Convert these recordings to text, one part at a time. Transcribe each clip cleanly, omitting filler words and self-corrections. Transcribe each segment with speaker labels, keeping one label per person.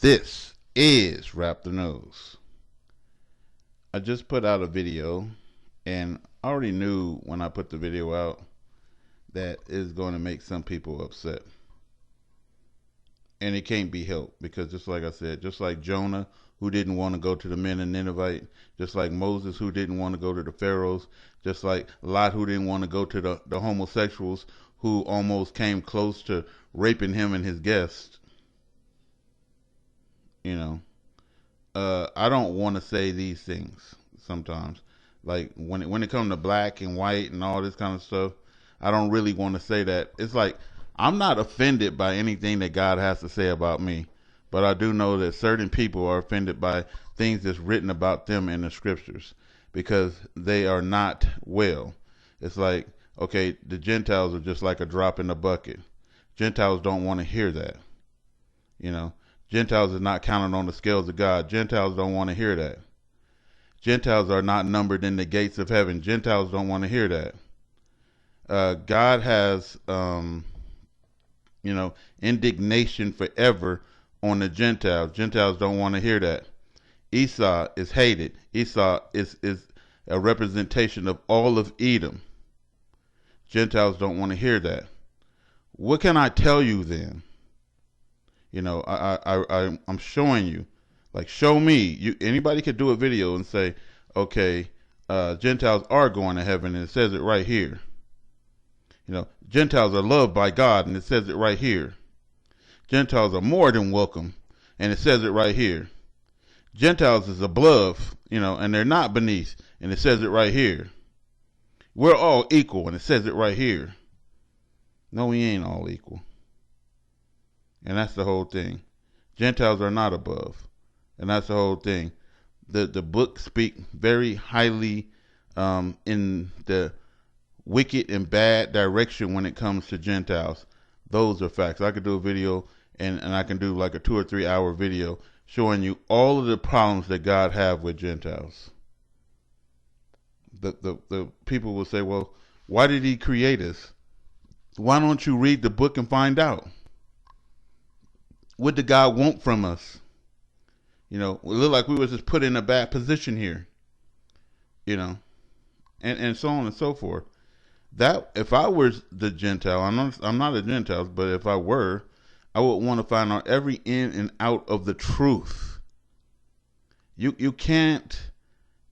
Speaker 1: This is Wrap the Nose. I just put out a video, and I already knew when I put the video out that it's going to make some people upset. And it can't be helped because, just like I said, just like Jonah, who didn't want to go to the men of Nineveh, just like Moses, who didn't want to go to the pharaohs, just like Lot, who didn't want to go to the homosexuals who almost came close to raping him and his guests. You know, I don't want to say these things sometimes. Like when it comes to black and white and all this kind of stuff, I don't really want to say that. It's like I'm not offended by anything that God has to say about me, but I do know that certain people are offended by things that's written about them in the scriptures because they are not well. It's like, okay, the Gentiles are just like a drop in the bucket. Gentiles don't want to hear that. You know, Gentiles are not counted on the scales of God. Gentiles don't want to hear that. Gentiles are not numbered in the gates of heaven. Gentiles don't want to hear that. God has, indignation forever on the Gentiles. Gentiles don't want to hear that. Esau is hated. Esau is a representation of all of Edom. Gentiles don't want to hear that. What can I tell you then? You know, I'm showing you. Like, show me. Anybody could do a video and say, okay, Gentiles are going to heaven, and it says it right here. You know, Gentiles are loved by God, and it says it right here. Gentiles are more than welcome, and it says it right here. Gentiles is above, and they're not beneath, and it says it right here. We're all equal, and it says it right here. No, we ain't all equal. And that's the whole thing. Gentiles are not above. And that's the whole thing. The book speak very highly in the wicked and bad direction when it comes to Gentiles. Those are facts. I could do a video and I can do like a 2 or 3 hour video showing you all of the problems that God have with Gentiles. The people will say, well, why did he create us? Why don't you read the book and find out? What did God want from us? You know, it looked like we was just put in a bad position here. And so on and so forth. That if I were the Gentile, I'm not a Gentile, but if I were, I would want to find out every in and out of the truth. You can't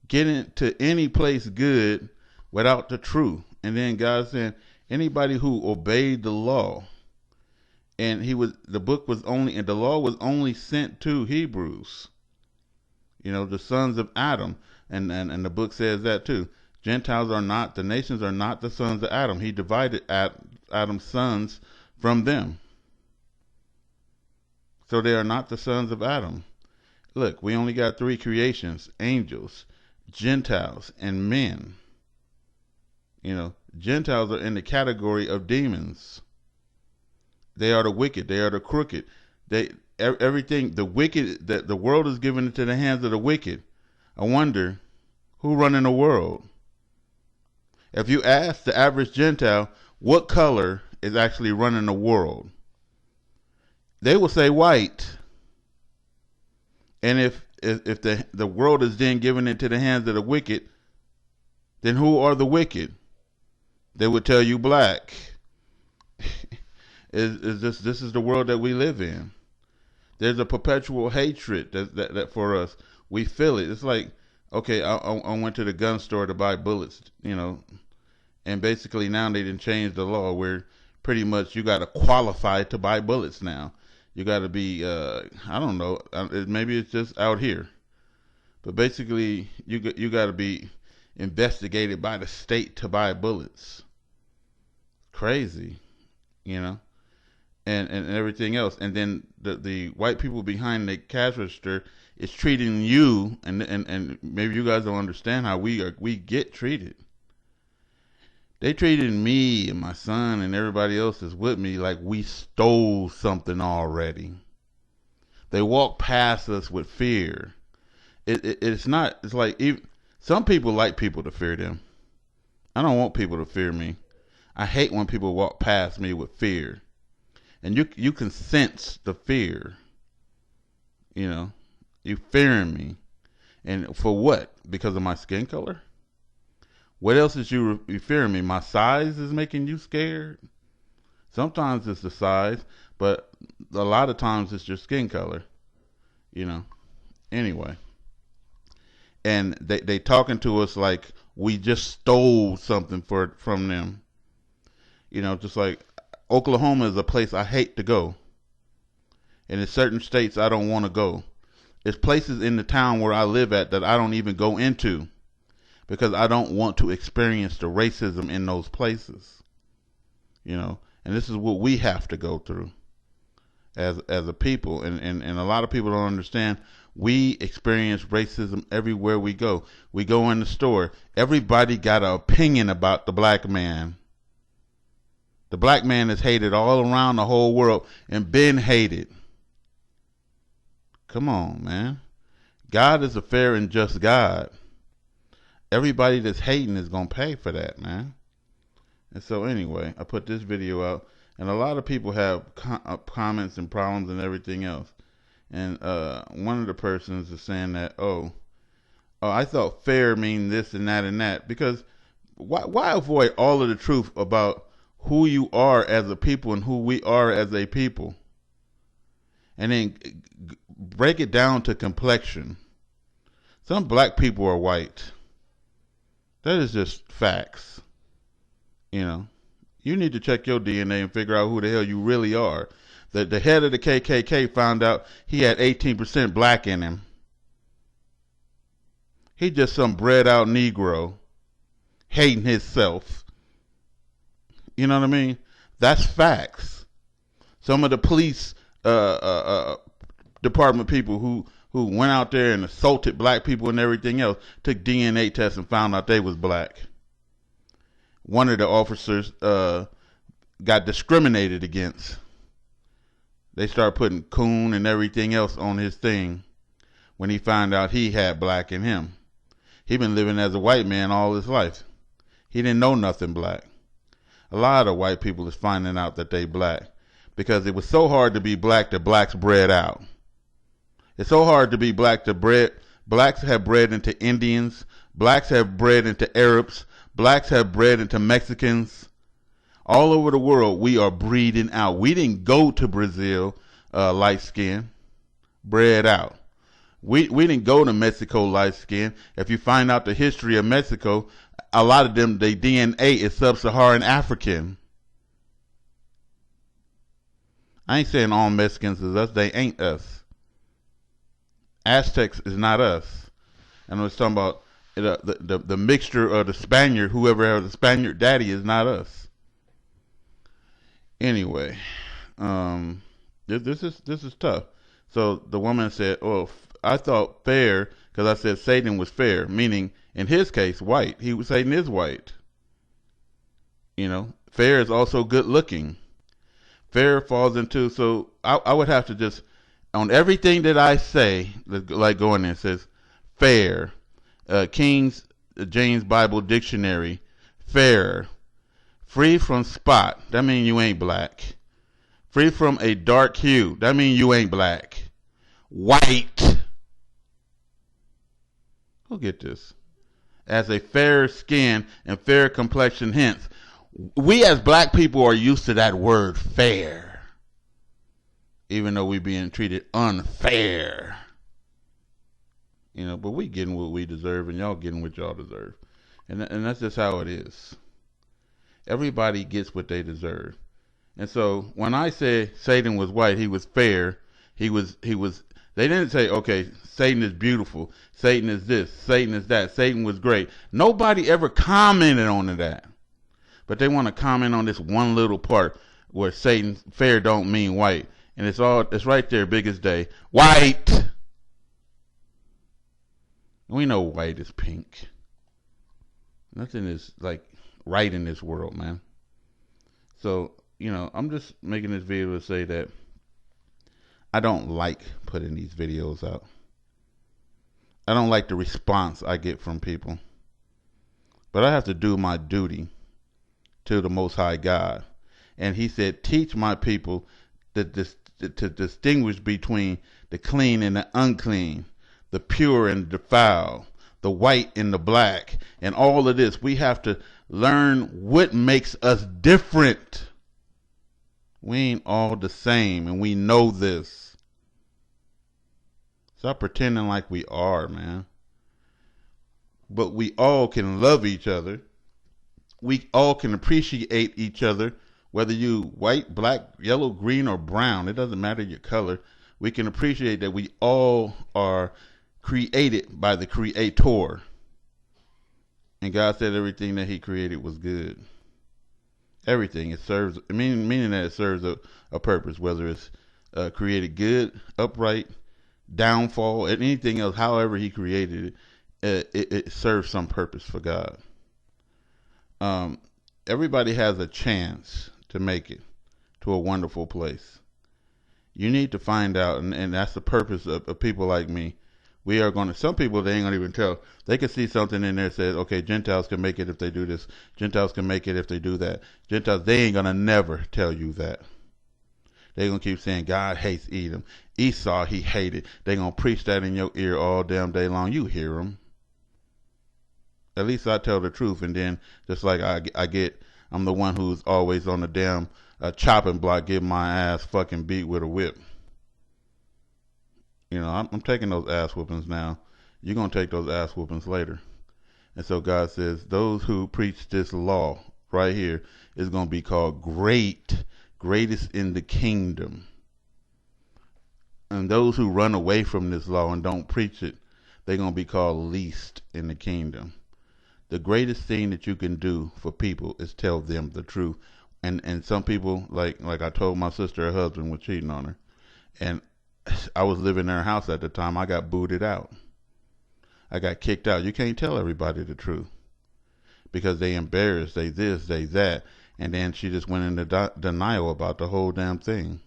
Speaker 1: get into any place good without the truth. And then God said, anybody who obeyed the law, and the law was only sent to Hebrews, the sons of Adam, and the book says that too. The nations are not the sons of Adam. He divided Adam's sons from them. So they are not the sons of Adam. Look, we only got 3 creations: angels, Gentiles, and men. Gentiles are in the category of demons. They are the wicked. They are the crooked. Everything, the wicked, that the world is given into the hands of the wicked. I wonder who running the world. If you ask the average Gentile what color is actually running the world, they will say white. And if the world is then given into the hands of the wicked, then who are the wicked? They would tell you black. This is the world that we live in. There's a perpetual hatred that for us. We feel it. It's like, okay, I went to the gun store to buy bullets, and basically now they didn't change the law where pretty much you got to qualify to buy bullets now. You got to be, I don't know, maybe it's just out here, but basically you got to be investigated by the state to buy bullets. Crazy, and everything else. And then the white people behind the cash register is treating you, and maybe you guys don't understand how we get treated. They treated me and my son and everybody else that's with me like we stole something already. They walk past us with fear. It's not. It's like some people like people to fear them. I don't want people to fear me. I hate when people walk past me with fear. And you can sense the fear. You know, you fearing me. And for what? Because of my skin color? What else is you fearing me? My size is making you scared? Sometimes it's the size, but a lot of times it's your skin color. You know. Anyway. And they talking to us like we just stole something from them. You know, just like Oklahoma is a place I hate to go. And in certain states I don't want to go. There's places in the town where I live at that I don't even go into because I don't want to experience the racism in those places. You know, and this is what we have to go through as a people. And a lot of people don't understand. We experience racism everywhere we go. We go in the store. Everybody got an opinion about the black man. The black man is hated all around the whole world and been hated. Come on, man. God is a fair and just God. Everybody that's hating is going to pay for that, man. And so anyway, I put this video out, and a lot of people have comments and problems and everything else. And one of the persons is saying that, oh, I thought fair mean this and that. Because why avoid all of the truth about who you are as a people and who we are as a people? And then break it down to complexion. Some black people are white. That is just facts. You know, you need to check your DNA and figure out who the hell you really are. The head of the KKK found out he had 18% black in him. He just some bred out Negro hating himself. You know what I mean? That's facts. Some of the police department people who went out there and assaulted black people and everything else took DNA tests and found out they was black. One of the officers got discriminated against. They started putting coon and everything else on his thing when he found out he had black in him. He been living as a white man all his life. He didn't know nothing black. A lot of white people is finding out that they black because it was so hard to be black that blacks bred out. It's so hard to be black that blacks have bred into Indians, blacks have bred into Arabs, blacks have bred into Mexicans. All over the world, we are breeding out. We didn't go to Brazil light skin, bred out. We didn't go to Mexico light skin. If you find out the history of Mexico, a lot of them, their DNA is sub-Saharan African. I ain't saying all Mexicans is us. They ain't us. Aztecs is not us. And I was talking about the mixture of the Spaniard, whoever has the Spaniard daddy is not us. Anyway, this is tough. So the woman said, "Oh, I thought fair because I said Satan was fair, meaning in his case white. Satan is white. You know, fair is also good looking. Fair falls into so I would have to just on everything that I say, like going there, it says fair, King James Bible Dictionary, fair." Free from spot, that means you ain't black. Free from a dark hue, that means you ain't black. White. Who get this? As a fair skin and fair complexion, hence. We as black people are used to that word fair. Even though we being treated unfair. You know, but we getting what we deserve and y'all getting what y'all deserve. And that's just how it is. Everybody gets what they deserve. And so when I say Satan was white, he was fair, he was they didn't say, okay, Satan is beautiful, Satan is this, Satan is that, Satan was great. Nobody ever commented on that. But they want to comment on this one little part where Satan fair don't mean white. And it's right there, big as day. White. We know white is pink. Nothing is like right in this world, man. So, you know, I'm just making this video to say that I don't like putting these videos out. I don't like the response I get from people. But I have to do my duty to the Most High God. And he said, teach my people to distinguish between the clean and the unclean, the pure and the defiled, the white and the black, and all of this. We have to learn what makes us different. We ain't all the same, and we know this. Stop pretending like we are, man. But we all can love each other. We all can appreciate each other, whether you white, black, yellow, green, or brown. It doesn't matter your color. We can appreciate that we all are created by the Creator. And God said everything that He created was good. Everything. It serves, meaning that it serves a purpose, whether it's created good, upright, downfall, and anything else, however He created it, it serves some purpose for God. Everybody has a chance to make it to a wonderful place. You need to find out, and that's the purpose of people like me. We are going to, some people, they ain't going to even tell. They can see something in there that says, okay, Gentiles can make it if they do this. Gentiles can make it if they do that. Gentiles, they ain't going to never tell you that. They're going to keep saying God hates Edom. Esau, he hated. They're going to preach that in your ear all damn day long. You hear them. At least I tell the truth, and then just like I'm the one who's always on the damn chopping block getting my ass fucking beat with a whip. You know, I'm taking those ass whoopings now. You're going to take those ass whoopings later. And so God says, those who preach this law right here is going to be called greatest in the kingdom. And those who run away from this law and don't preach it, they're going to be called least in the kingdom. The greatest thing that you can do for people is tell them the truth. And some people, like I told my sister, her husband was cheating on her. And I was living in her house at the time. I got booted out. I got kicked out. You can't tell everybody the truth because they embarrassed, they this, they that. And then she just went into denial about the whole damn thing.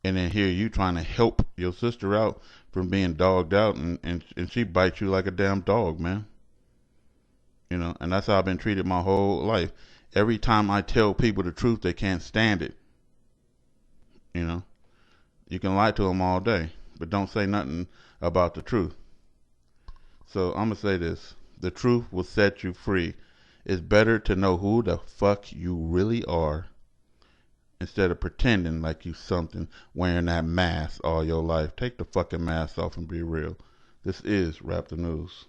Speaker 1: And then here you trying to help your sister out from being dogged out, and she bites you like a damn dog, man. You know, and that's how I've been treated my whole life. Every time I tell people the truth, they can't stand it. You know. You can lie to them all day, but don't say nothing about the truth. So I'm going to say this. The truth will set you free. It's better to know who the fuck you really are instead of pretending like you something, wearing that mask all your life. Take the fucking mask off and be real. This is Rap the News.